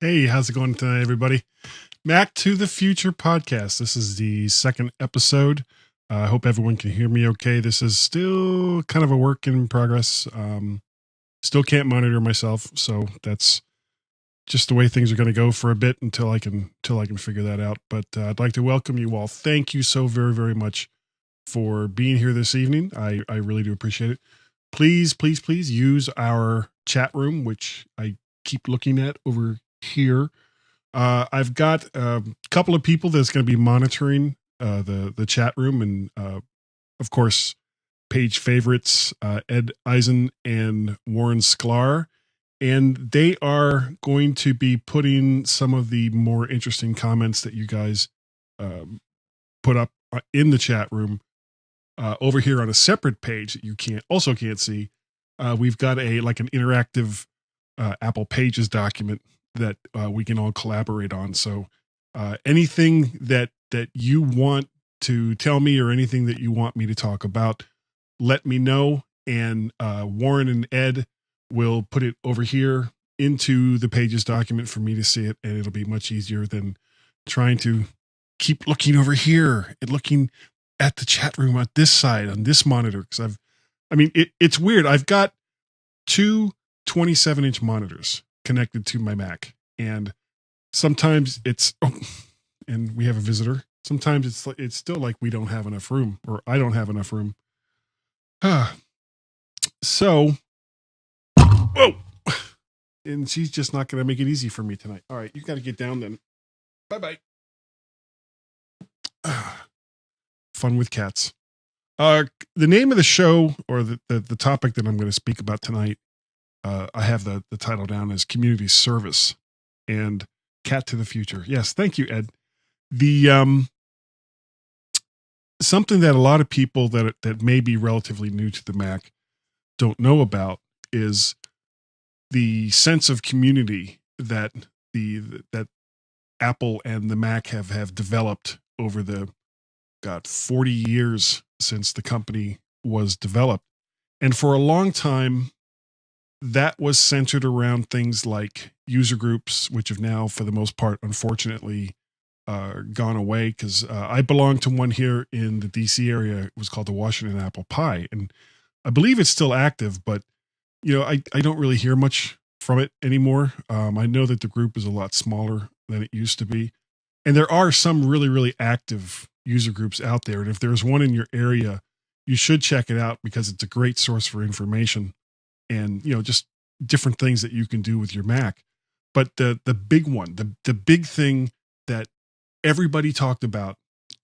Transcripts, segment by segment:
Hey, how's it going tonight, everybody? Mac to the Future podcast. This is the second episode. I hope everyone can hear me okay. This is still kind of a work in progress. Still can't monitor myself, so that's just the way things are going to go for a bit until I can figure that out. But I'd like to welcome you all. Thank you so very, very much for being here this evening. I really do appreciate it. Please, please, please use our chat room, which I keep looking at over here. I've got a couple of people that's going to be monitoring the chat room, and of course, page favorites Ed Eisen and Warren Sklar, and they are going to be putting some of the more interesting comments that you guys put up in the chat room over here on a separate page that you can't see. We've got an interactive Apple Pages document that we can all collaborate on. So anything that you want to tell me or anything that you want me to talk about, let me know. And Warren and Ed will put it over here into the Pages document for me to see it. And it'll be much easier than trying to keep looking over here and looking at the chat room on this side, on this monitor. Because it's weird. I've got two 27-inch monitors connected to my Mac, and sometimes and we have a visitor. Sometimes it's still like we don't have enough room, or I don't have enough room. So, whoa, and she's just not going to make it easy for me tonight. All right, you got to get down then. Bye. Fun with cats. The name of the show, or the topic that I'm going to speak about tonight, I have the title down as Community Service and Cat to the Future. Yes, thank you, Ed. The something that a lot of people that may be relatively new to the Mac don't know about is the sense of community that that Apple and the Mac have developed over the 40 years since the company was developed. And for a long time, that was centered around things like user groups, which have now, for the most part, unfortunately, gone away. Because I belong to one here in the DC area. It was called the Washington Apple Pie. And I believe it's still active, but I don't really hear much from it anymore. I know that the group is a lot smaller than it used to be. And there are some really, really active user groups out there. And if there's one in your area, you should check it out, because it's a great source for information and, just different things that you can do with your Mac. But the big one, the big thing that everybody talked about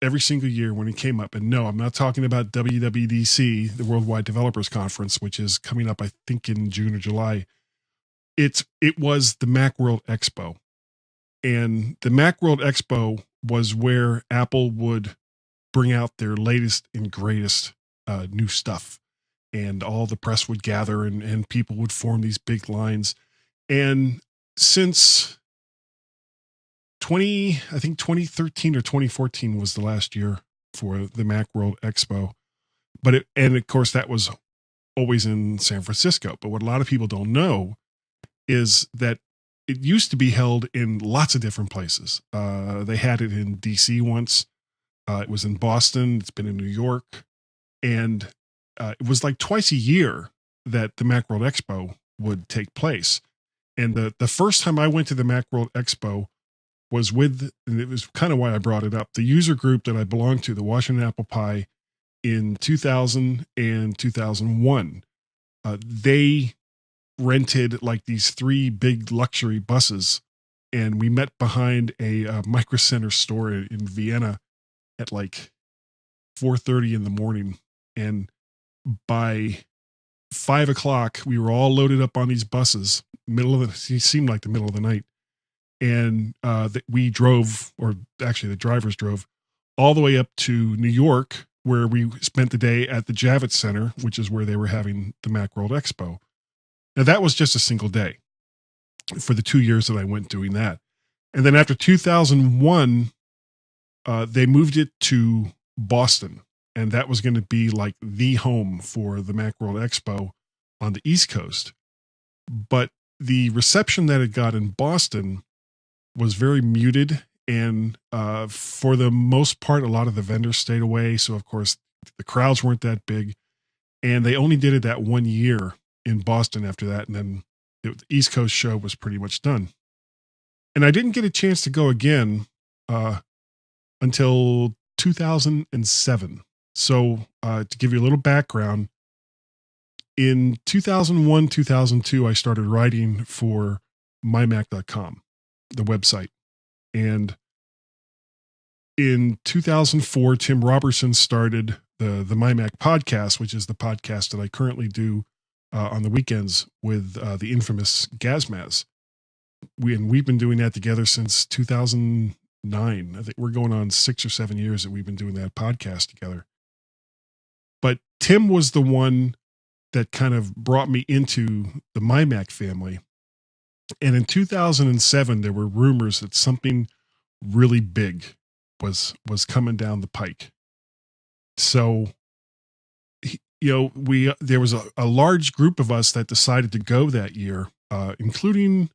every single year when it came up, and no, I'm not talking about WWDC, the Worldwide Developers Conference, which is coming up, I think, in June or July. It was the Macworld Expo. And the Macworld Expo was where Apple would bring out their latest and greatest new stuff. And all the press would gather, and people would form these big lines. And since 2013 or 2014 was the last year for the Macworld Expo. And of course, that was always in San Francisco. But what a lot of people don't know is that it used to be held in lots of different places. They had it in DC once. It was in Boston. It's been in New York. And it was like twice a year that the Macworld Expo would take place. And the first time I went to the Macworld Expo was and it was kind of why I brought it up, the user group that I belonged to, the Washington Apple Pie, in 2000 and 2001. They rented like these 3 big luxury buses, and we met behind a Micro Center store in Vienna at like 4:30 in the morning. And by 5 o'clock, we were all loaded up on these buses. It seemed like the middle of the night. And we drove, or actually the drivers drove, all the way up to New York, where we spent the day at the Javits Center, which is where they were having the Macworld Expo. Now, that was just a single day for the 2 years that I went doing that. And then after 2001, they moved it to Boston. And that was going to be like the home for the Macworld Expo on the East Coast. But the reception that it got in Boston was very muted. And for the most part, a lot of the vendors stayed away. So, of course, the crowds weren't that big. And they only did it that 1 year in Boston after that. And then the East Coast show was pretty much done. And I didn't get a chance to go again until 2007. So to give you a little background, in 2001, 2002, I started writing for mymac.com, the website. And in 2004, Tim Robertson started the MyMac podcast, which is the podcast that I currently do on the weekends with the infamous Gazmaz. We've been doing that together since 2009. I think we're going on 6 or 7 years that we've been doing that podcast together. But Tim was the one that kind of brought me into the MyMac family. And in 2007, there were rumors that something really big was coming down the pike. So, there was a large group of us that decided to go that year, including,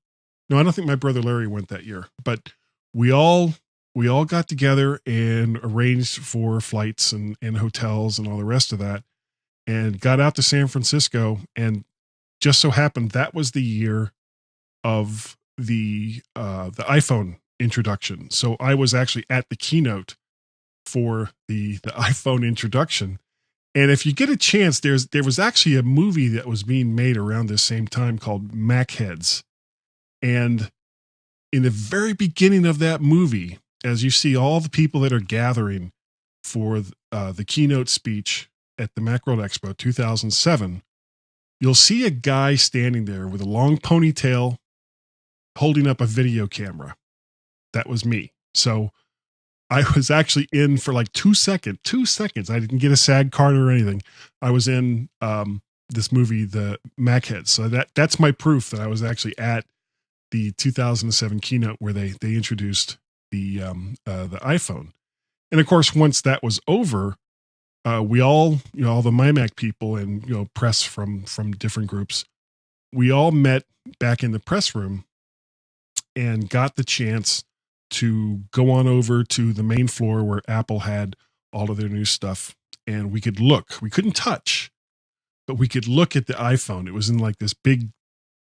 no, I don't think my brother Larry went that year, but we all got together and arranged for flights and hotels and all the rest of that, and got out to San Francisco. And just so happened that was the year of the iPhone introduction. So I was actually at the keynote for the iPhone introduction. And if you get a chance, there was actually a movie that was being made around this same time called Mac Heads. And in the very beginning of that movie, as you see all the people that are gathering for the keynote speech at the Macworld Expo 2007, you'll see a guy standing there with a long ponytail holding up a video camera. That was me. So I was actually in for like 2 seconds. I didn't get a SAG card or anything. I was in this movie, the Mac Heads. So that's my proof that I was actually at the 2007 keynote where they introduced the iPhone. And of course, once that was over, we all, all the MyMac people and, press from different groups, we all met back in the press room and got the chance to go on over to the main floor where Apple had all of their new stuff. And we could look, we couldn't touch, but we could look at the iPhone. It was in like this big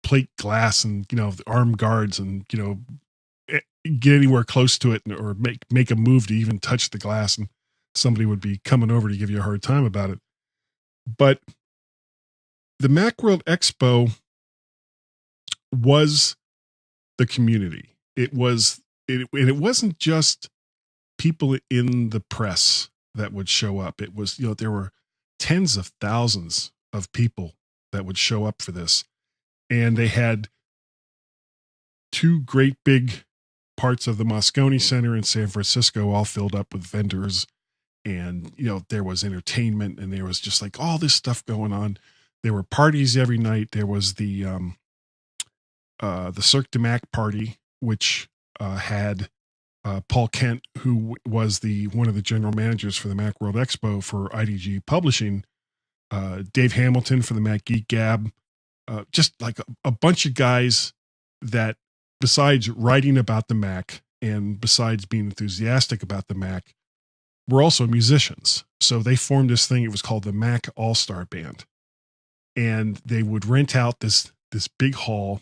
plate glass and, the arm guards and, get anywhere close to it or make a move to even touch the glass. And somebody would be coming over to give you a hard time about it. But the Macworld Expo was the community. It wasn't just people in the press that would show up. It was, there were tens of thousands of people that would show up for this. And they had two great big parts of the Moscone Center in San Francisco all filled up with vendors. And, there was entertainment and there was just like all this stuff going on. There were parties every night. There was the Cirque du Mac party, which had Paul Kent, who was one of the general managers for the Macworld Expo for IDG Publishing, Dave Hamilton for the Mac Geek Gab, just like a bunch of guys that, besides writing about the Mac and besides being enthusiastic about the Mac, were also musicians. So they formed this thing. It was called the Mac All-Star Band. And they would rent out this big hall.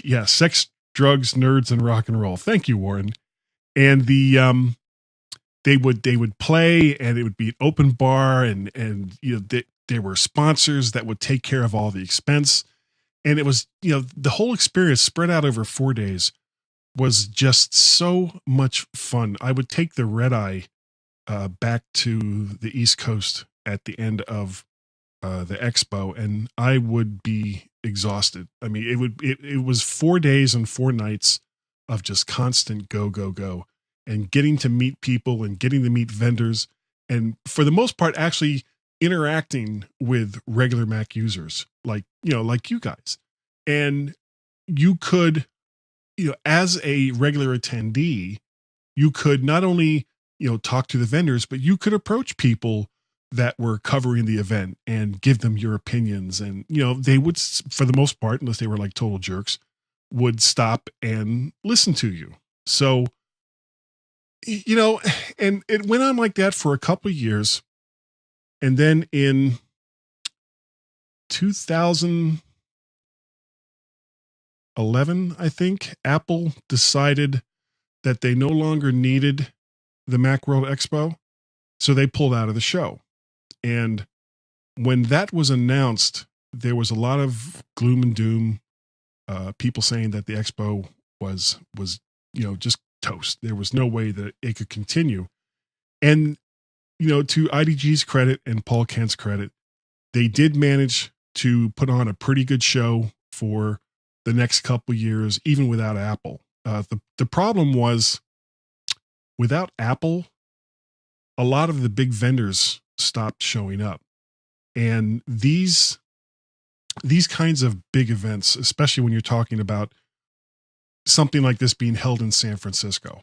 Yeah, sex, drugs, nerds, and rock and roll. Thank you, Warren. And they would play, and it would be an open bar, and there were sponsors that would take care of all the expense. And it was, the whole experience spread out over 4 days was just so much fun. I would take the red eye back to the East Coast at the end of the expo, and I would be exhausted. I mean, it was 4 days and 4 nights of just constant go, and getting to meet people and getting to meet vendors. And for the most part, actually interacting with regular Mac users like you guys. And you could, as a regular attendee, you could not only, talk to the vendors, but you could approach people that were covering the event and give them your opinions. And, they would, for the most part, unless they were like total jerks, would stop and listen to you. So, you know, and it went on like that for a couple of years. And then in 2011, I think, Apple decided that they no longer needed the Macworld Expo. So they pulled out of the show. And when that was announced, there was a lot of gloom and doom. People saying that the expo was just toast. There was no way that it could continue. And to IDG's credit and Paul Kent's credit, they did manage to put on a pretty good show for the next couple years, even without Apple. The problem was, without Apple, a lot of the big vendors stopped showing up, and these kinds of big events, especially when you're talking about something like this being held in San Francisco,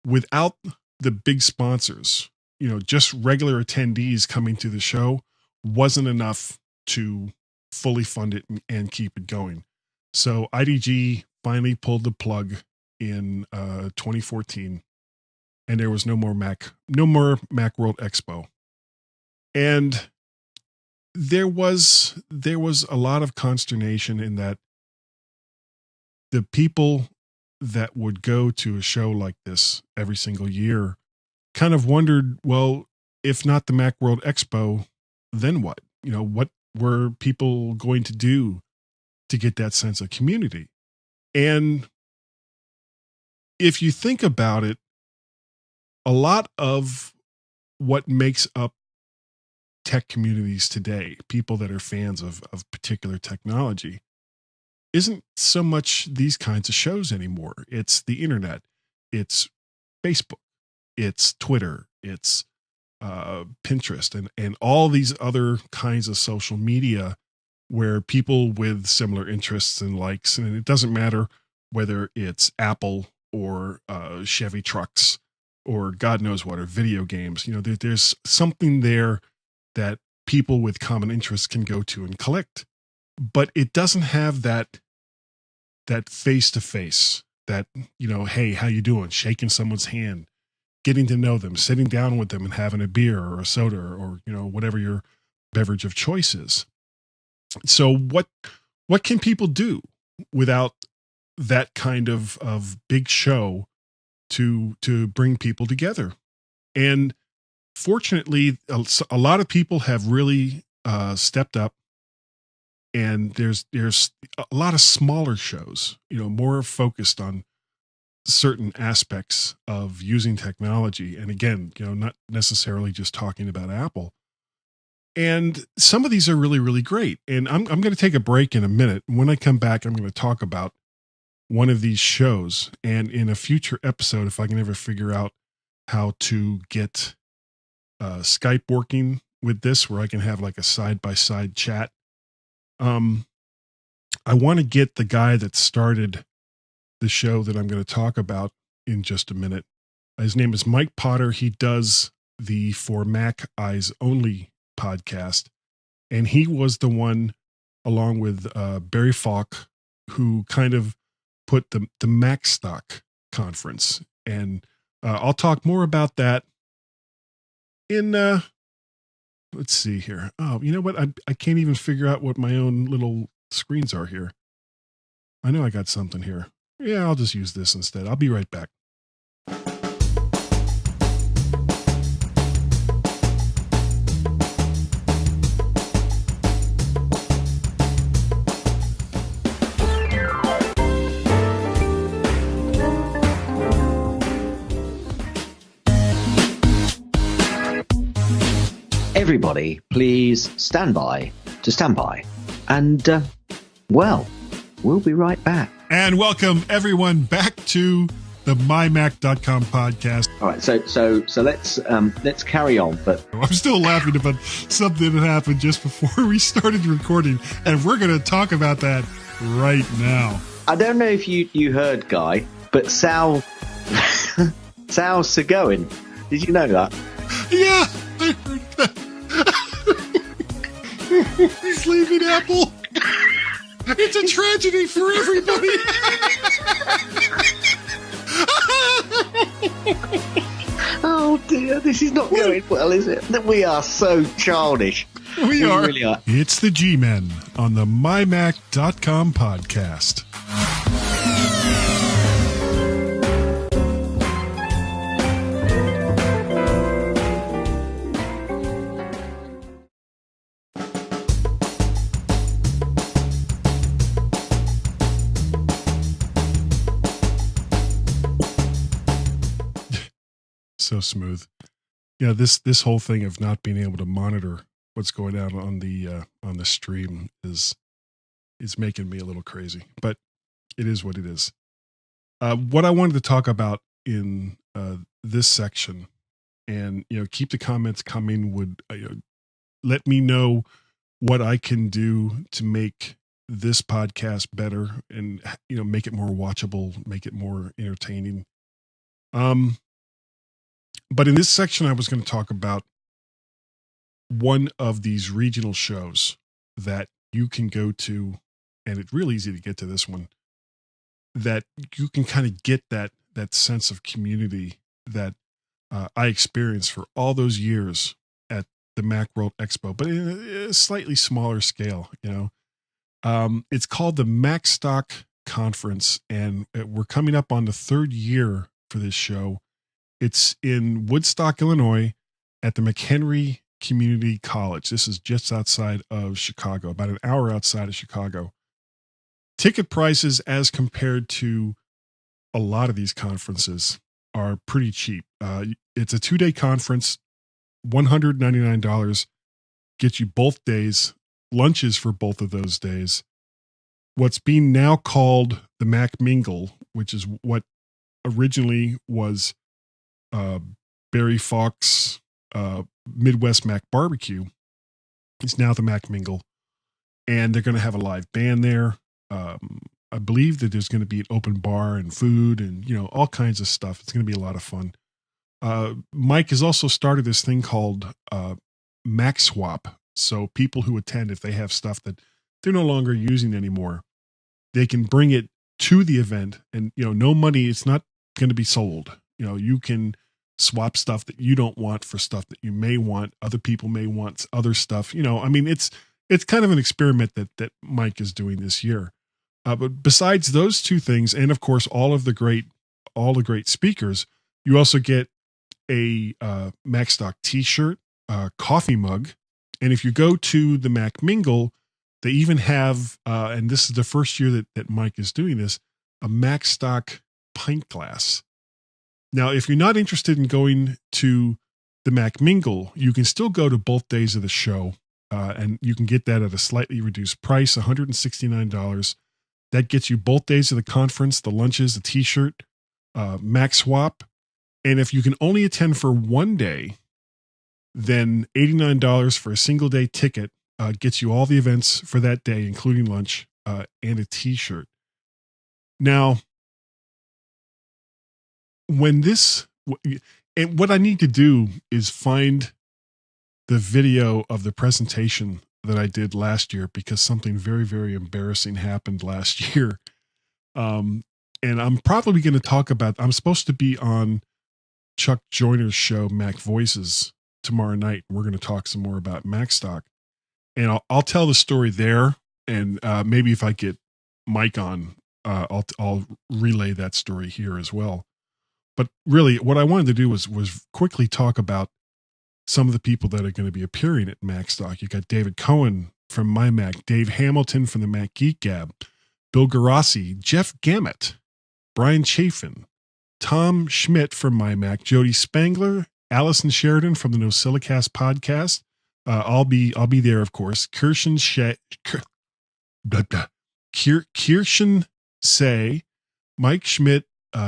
without the big sponsors, just regular attendees coming to the show wasn't enough to fully fund it and keep it going. So IDG finally pulled the plug in 2014, and there was no more Macworld Expo. And there was a lot of consternation in that the people that would go to a show like this every single year kind of wondered, well, if not the Macworld Expo, then what? What were people going to do to get that sense of community? And if you think about it, a lot of what makes up tech communities today, people that are fans of particular technology, isn't so much these kinds of shows anymore. It's the internet, it's Facebook, it's Twitter, it's Pinterest, and all these other kinds of social media where people with similar interests and likes, and it doesn't matter whether it's Apple or Chevy trucks or God knows what, or video games. There's something there that people with common interests can go to and collect, but it doesn't have that face-to-face, that, hey, how you doing? Shaking someone's hand, getting to know them, sitting down with them and having a beer or a soda or, whatever your beverage of choice is. So what can people do without that kind of big show to bring people together? And fortunately, a lot of people have really stepped up, and there's a lot of smaller shows, more focused on certain aspects of using technology. And again, not necessarily just talking about Apple. And some of these are really, really great. And I'm going to take a break in a minute. When I come back, I'm going to talk about one of these shows. And in a future episode, if I can ever figure out how to get Skype working with this, where I can have like a side-by-side chat, I want to get the guy that started the show that I'm going to talk about in just a minute. His name is Mike Potter. He does the For Mac Eyes Only podcast, and he was the one, along with Barry Falk, who kind of put the MacStock conference. And I'll talk more about that in let's see here. Oh, you know what? I can't even figure out what my own little screens are here. I know I got something here. Yeah, I'll just use this instead. I'll be right back. Everybody, please stand by. And, we'll be right back. And welcome everyone back to the mymac.com podcast. All right, so let's carry on. But I'm still laughing about something that happened just before we started recording, and we're going to talk about that right now. I don't know if you heard, Guy, but Sal Seguin. Did you know that? Yeah, I heard that. He's leaving Apple. It's a tragedy for everybody. Oh dear, this is not going well, is it? We are so childish. We are. Really are. It's the G-Men on the MyMac.com podcast. So smooth. Yeah, this whole thing of not being able to monitor what's going on the stream is making me a little crazy, but it is what it is. What I wanted to talk about in this section, and keep the comments coming, would let me know what I can do to make this podcast better, and make it more watchable, make it more entertaining. But in this section, I was going to talk about one of these regional shows that you can go to, and it's really easy to get to this one, that you can kind of get that sense of community that I experienced for all those years at the Macworld Expo, but in a slightly smaller scale. It's called the MacStock Conference, and we're coming up on the third year for this show. It's in Woodstock, Illinois, at the McHenry Community College. This is just outside of Chicago, about an hour outside of Chicago. Ticket prices, as compared to a lot of these conferences, are pretty cheap. It's a 2-day conference, $199, gets you both days, lunches for both of those days. What's being now called the Mac Mingle, which is what originally was Barry Fox Midwest Mac Barbecue, is now the Mac Mingle, and they're going to have a live band there. I believe that there's going to be an open bar and food and all kinds of stuff. It's going to be a lot of fun. Mike has also started this thing called Mac Swap. So people who attend, if they have stuff that they're no longer using anymore, they can bring it to the event, and no money. It's not going to be sold. You can swap stuff that you don't want for stuff that you may want. Other people may want other stuff. It's kind of an experiment that Mike is doing this year. But besides those two things, and of course all the great speakers, you also get a MacStock T-shirt, coffee mug, and if you go to the Mac Mingle, they even have, and this is the first year that Mike is doing this, a MacStock pint glass. Now, if you're not interested in going to the Mac Mingle, you can still go to both days of the show, and you can get that at a slightly reduced price, $169. That gets you both days of the conference, the lunches, the T-shirt, Mac Swap. And if you can only attend for one day, then $89 for a single day ticket gets you all the events for that day, including lunch and a T-shirt. Now, and what I need to do is find the video of the presentation that I did last year, because something very, very embarrassing happened last year. And I'm probably going to talk about, I'm supposed to be on Chuck Joyner's show, Mac Voices, tomorrow night. We're going to talk some more about MacStock, and I'll tell the story there. And maybe if I get Mike on, I'll relay that story here as well. But really, what I wanted to do was quickly talk about some of the people that are going to be appearing at MacStock. You got David Cohen from MyMac, Dave Hamilton from the Mac Geek Gab, Bill Garassi, Jeff Gamet, Brian Chafin, Tom Schmidt from MyMac, Jody Spangler, Allison Sheridan from the NosillaCast podcast. I'll be there, of course. Kirsten Say, Mike Schmidt,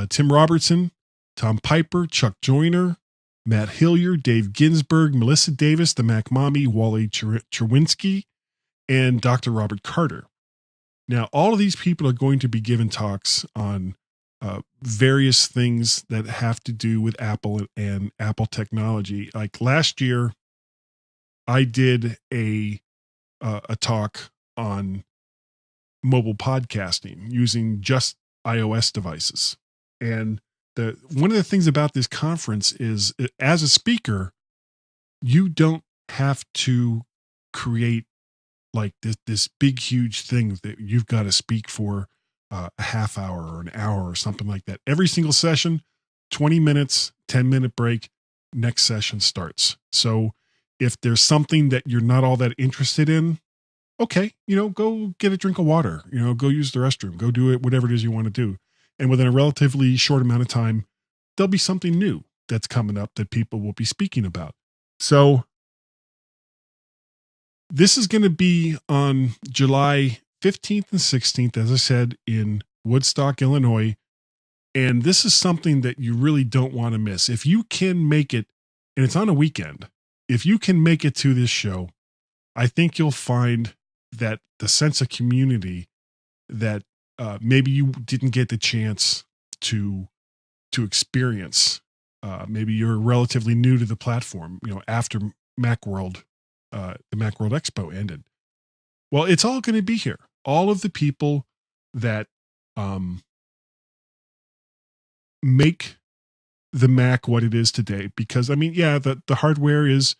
Tim Robertson, Tom Piper, Chuck Joyner, Matt Hillier, Dave Ginsburg, Melissa Davis, the Mac Mommy, Wally Cherwinski, and Dr. Robert Carter. Now, all of these people are going to be giving talks on various things that have to do with Apple and Apple technology. Like last year, I did a talk on mobile podcasting using just iOS devices. And one of the things about this conference is, as a speaker, you don't have to create like this big, huge thing that you've got to speak for a half hour or an hour or something like that. Every single session, 20 minutes, 10-minute break, next session starts. So if there's something that you're not all that interested in, okay, go get a drink of water, go use the restroom, go do it, whatever it is you want to do. And within a relatively short amount of time, there'll be something new that's coming up that people will be speaking about. So this is going to be on July 15th and 16th, as I said, in Woodstock, Illinois. And this is something that you really don't want to miss. If you can make it, and it's on a weekend, if you can make it to this show, I think you'll find that the sense of community that maybe you didn't get the chance to experience. Maybe you're relatively new to the platform, after Macworld, the Macworld Expo ended. Well, it's all going to be here. All of the people that make the Mac what it is today. Because the hardware is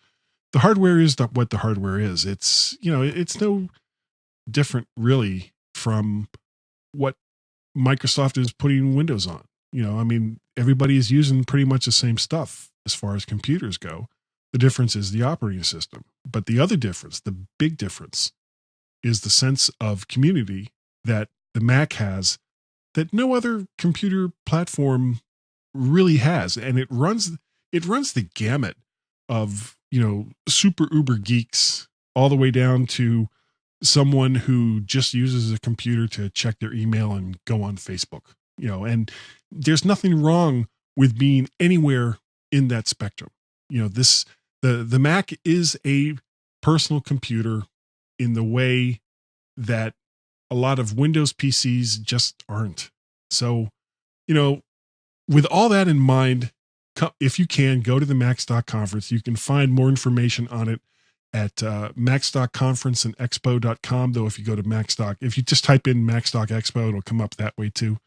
what the hardware is. It's it's no different really from what Microsoft is putting Windows on. Everybody is using pretty much the same stuff as far as computers go. The difference is the operating system. But the other difference, the big difference, is the sense of community that the Mac has that no other computer platform really has. And it runs the gamut of, super uber geeks all the way down to someone who just uses a computer to check their email and go on Facebook, and there's nothing wrong with being anywhere in that spectrum. The Mac is a personal computer in the way that a lot of Windows PCs just aren't. So, with all that in mind, if you can, go to the MacStock conference. You can find more information on it at MacStock and Expo.com. Though if you go to MacStock, if you just type in MacStock Expo, it'll come up that way too.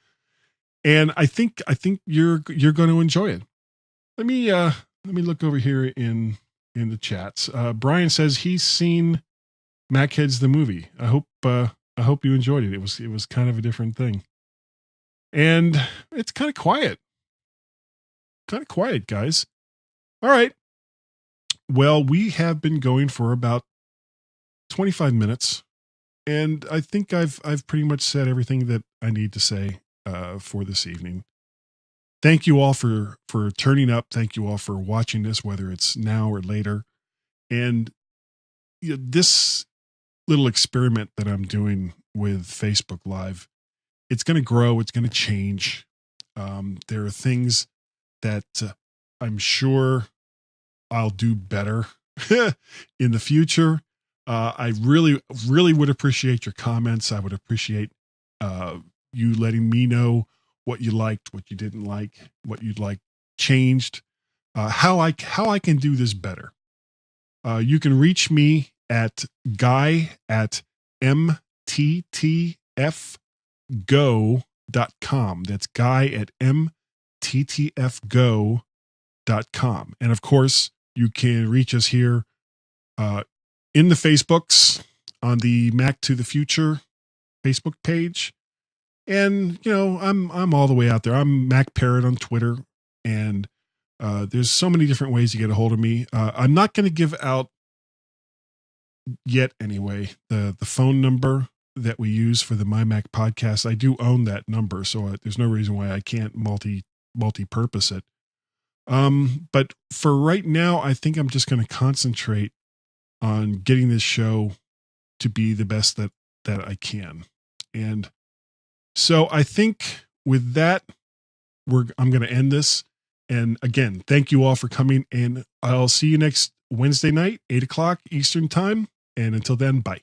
And I think you're going to enjoy it. Let me look over here in the chats. Brian says he's seen Macheads the movie. I hope you enjoyed it. It was kind of a different thing. And it's kind of quiet. Guys. All right. Well, we have been going for about 25 minutes, and I think I've pretty much said everything that I need to say for this evening. Thank you all for turning up. Thank you all for watching this, whether it's now or later. And this little experiment that I'm doing with Facebook Live, it's going to grow. It's going to change. There are things that I'm sure I'll do better in the future. I really, really would appreciate your comments. I would appreciate you letting me know what you liked, what you didn't like, what you'd like changed, how I can do this better. You can reach me at guy@mttfgo.com. That's guy@mttfgo.com. And of course, you can reach us here in the Facebooks on the Mac to the Future Facebook page. And, I'm all the way out there. I'm Mac Parrot on Twitter. And there's so many different ways to get a hold of me. I'm not going to give out yet anyway the phone number that we use for the My Mac podcast. I do own that number, so there's no reason why I can't multi-purpose it. But for right now, I think I'm just going to concentrate on getting this show to be the best that I can. And so I think with that, I'm going to end this. And again, thank you all for coming, and I'll see you next Wednesday night, 8:00 Eastern time. And until then, bye.